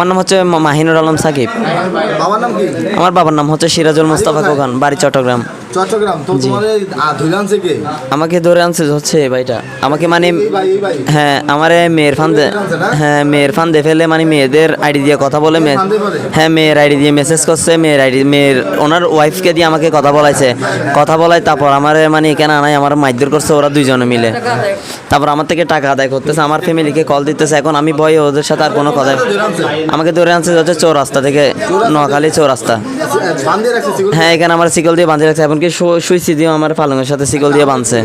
আমার নাম হচ্ছে মাহিনুর আলম সাকিব। বাবার নাম কি? আমার বাবার নাম হচ্ছে সিরাজুল মুস্তাফা খোকন, বাড়ি চট্টগ্রাম। চট্টগ্রাম। তো তোমার ধরে আনছে কে? আমাকে ধরে আনছে হচ্ছে ভাইটা, আমাকে মানে এই ভাই হ্যাঁ আমার মেয়ের ফান্দে, হ্যাঁ মেয়ের ফান্দে ফেলে মানে মেয়েদের আইডি দিয়ে কথা বলে, হ্যাঁ মেয়ের আইডি দিয়ে মেসেজ করছে, মেয়ের ওনার ওয়াইফকে দিয়ে আমাকে কথা বলাইছে, কথা বলায় তারপর আমার মানে এখানে আনাই আমার মাইদুর করছে ওরা দুইজনে মিলে। তারপর আমার থেকে টাকা আদায় করতেছে, আমার ফ্যামিলিকে কল দিতেছে। এখন আমি ভয়ে ওদের সাথে আর কোনো কথা, আমাকে ধরে আনছে হচ্ছে চৌরাস্তা থেকে, নোয়াখালী চৌরাস্তা। হ্যাঁ এখানে আমার শিকল দিয়ে বাঁধিয়ে রাখছে, এমনকি সুইচি দিয়ে আমার পালঙের সাথে শিকল দিয়ে বাঁধছে।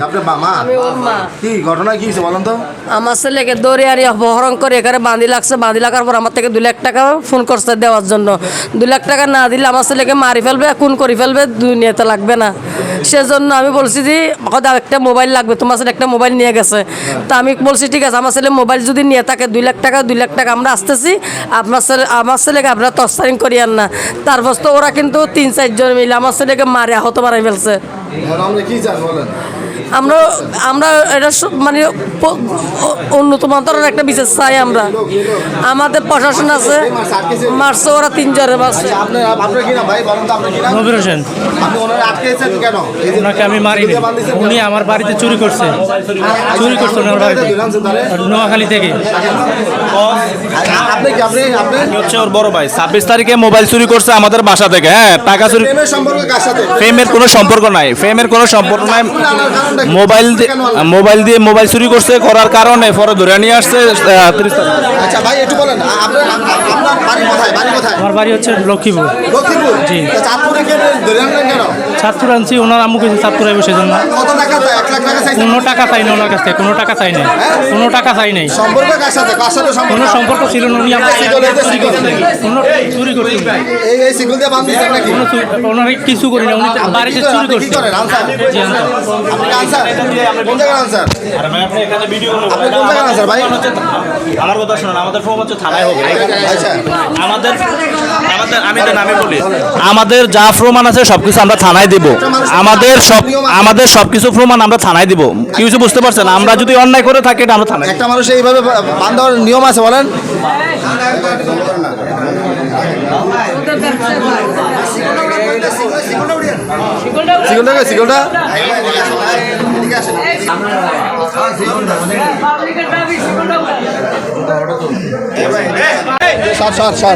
কি ঘটনা কি হয়েছে বলেন তো? আমার ছেলেকে দৌড়ে আনি অপহরণ করে এখানে বাঁধি লাগছে, বাঁধি লাগার পর আমার থেকে 2 লাখ টাকা ফোন করছে দেওয়ার জন্য। 2 লাখ টাকা না দিলে আমার ছেলেকে মারি ফেলবে, খুন করে ফেলবে, দুনিয়াতে লাগবে না। সেজন্য আমি বলছি যে একটা মোবাইল লাগবে, তোমার ছেলে একটা মোবাইল নিয়ে গেছে। তা আমি বলছি ঠিক আছে, আমার ছেলে মোবাইল যদি নিয়ে থাকে 2 লাখ টাকা আমরা আসতেছি, আমার ছেলেকে আপনারা তস্তারিং করিয়েন না। তারপর তো ওরা কিন্তু 3-4 জন মিলে আমার ছেলেকে মারে আহত মারাই ফেলছে। আমরা এটা মানে উন্নত মাত্রার একটা বিশেষ চাই আমরা। আমাদের প্রশাসন আছে, মারছে ওরা 3 জনের মারছে। নবীর হোসেন, ওনাকে আমি মারিনি, উনি আমার বাড়িতে চুরি করছে ওনার বাড়িতে, নোয়াখালী থেকে। হচ্ছে ওর বড় ভাই 26 তারিখে মোবাইল চুরি করছে আমাদের বাসা থেকে। হ্যাঁ টাকা চুরি, ফেমের কোনো সম্পর্ক নাই, মোবাইল দিয়ে মোবাইল চুরি করছে, করার কারণে পরে ধরে নিয়ে আসছে 30 তারিখ। আচ্ছা ভাই একটু বলেন আপনার বাড়ি কোথায়? আমার বাড়ি হচ্ছে লক্ষ্মীপুর। জি। চাঁদপুরে কে ধরে আনলেন কেন? চাঁদপুর আনছি, ওনার আম্মু কিছু চাঁদপুরে বসে জন্য। কত টাকা চাই? 1 লাখ টাকা চাই? কোনো টাকা চাই না ওনার কাছ থেকে, কোনো টাকা চাই নাই, কোনো টাকা চাই নাই। সম্পর্ক কার সাথে কোনো সম্পর্ক ছিল না, উনি আমার কোনো চুরি করছে। এই সিগল দিয়ে বাঁধিয়েছেন নাকি? ওনার কিছু করি না, উনি বাড়িতে চুরি করছে। জি আপনি আনসার কোন জায়গার আনসার? আপনি এখানে ভিডিও আপনি কোন জায়গার আনসার ভাই? আমার কথা শুনুন, আমাদের ফোন হচ্ছে থানায় হবে। আচ্ছা আমাদের আমি বলি, আমাদের যা প্রমাণ আছে সবকিছু আমরা থানায় দিব। আমাদের সবকিছু প্রমাণ আমরা থানায় দিব। কিছু বুঝতে পারছেন? আমরা যদি অন্যায় করে থাকি এটা আমরা থানায়। একটা মানুষ এইভাবে বাঁধার নিয়ম আছে বলেন? সিগলটা সার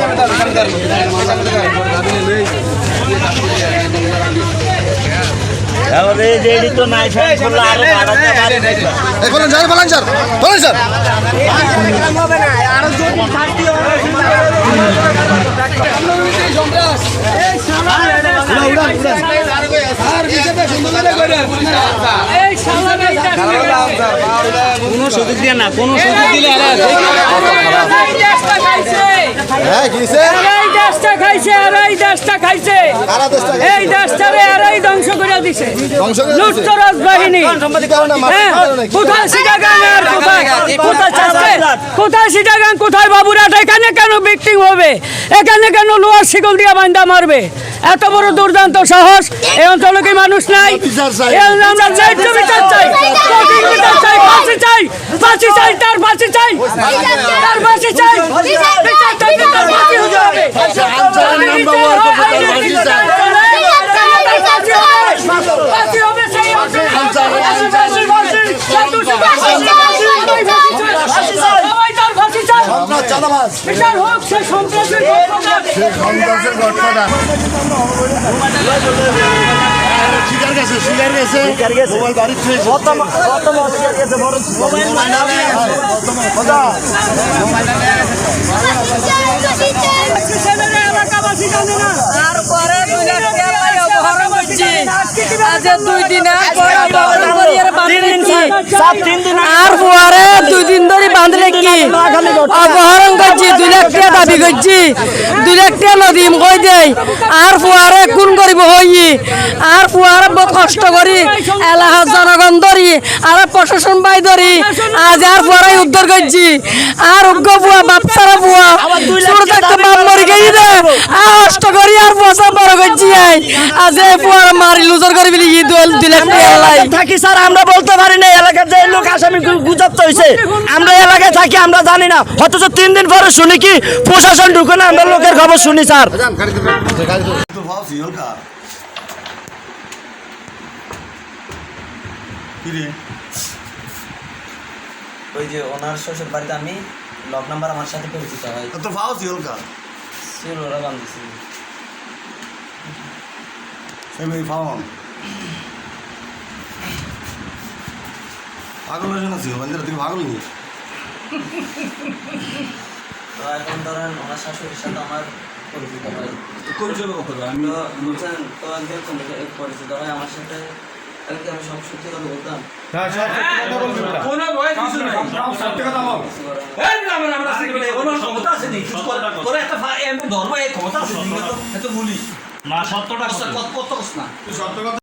কোনো সুযোগ দিয়ে না, কোনো সুযোগ দিলে এই দেশটারে এরাই ধ্বংস করে দিছে, লুটতরাজ বাহিনী। কোথায় চিটাগাং আর কোথায় চিটাগাং, কোথায় বাবুরাট? এখানে কেন বিক্টিং হবে? এখানে কেন লোহার শিকল দিয়ে বান্দা মারবে? এত বড় দুর্দান্ত সাহস এই অঞ্চলে কি মানুষ নাই? আমরা ন্যায্য বিচার চাই, সঠিক বিচার চাই, ফাঁসি চাই, ফাঁসি চাই, তার ফাঁসি চাই, তার ফাঁসি চাই, বিচার চাই, তার ফাঁসি হতে হবে। ফাঁসি হবে সেই বিচার হোক সে সন্ত্রাসের আর পরে 2 দিন ধরে বাঁধলে কি অপহরণ করছি, 2 লাখ টাকা দাবি করছি, 2 লাখ টাকা নদীম কই দেয়। আর ফুয়ারে কোন করিব হই, আর ফুয়ারে বহুত কষ্ট করি এলাকার জনগণ ধরি আর প্রশাসন বাই ধরি আজ আর ফুয়ারাই উদ্ধার করছি। আর উগ্র ফুয়া বাপসারা ফুয়া ছোট থাকতে বাপ মরি গেছি দে কষ্ট করি আর পয়সা বড় করছি। নাই আজ এই পুয়ার মারি লুজার করে বিলি ই দিলাম আল্লাহ থাকি স্যার আমরা বলতে পারি না এলাকার যে লোক আসামি গুজব হয়েছে আমরা এলাকায় থাকি আমরা জানি না অথচ 3 দিন পরে শুনি কি প্রশাসন ঢুকে না আমরা লোকের খবর শুনি স্যার ওই যে ওনার শ্বশুর বাড়িতে আমি লক নাম্বার আমার সাথে পরিচিত হয় তো ফাও সিলকা ছিল ওরা বান্ধছি সেমি ফাও পাগল হয়ে না সিল বন্ধুরা তুমি পাগল নি তো এখন ধরেন ওনার শাশুড়ির সাথে আমার পরিচিত হয় আমি বুঝছেন তো একদম পরিচিত হয় আমার সাথে কালকে আমি সব সত্যি কথা বলতাম কোনো ভয় কিছু নাই সত্যি কথা বল এই না আমরা কোনো ক্ষমতা আছে নি কিছু করে একটা ধর্ম এই ক্ষমতা আছে নি তো এত বলিস না সত্যটা কত কত না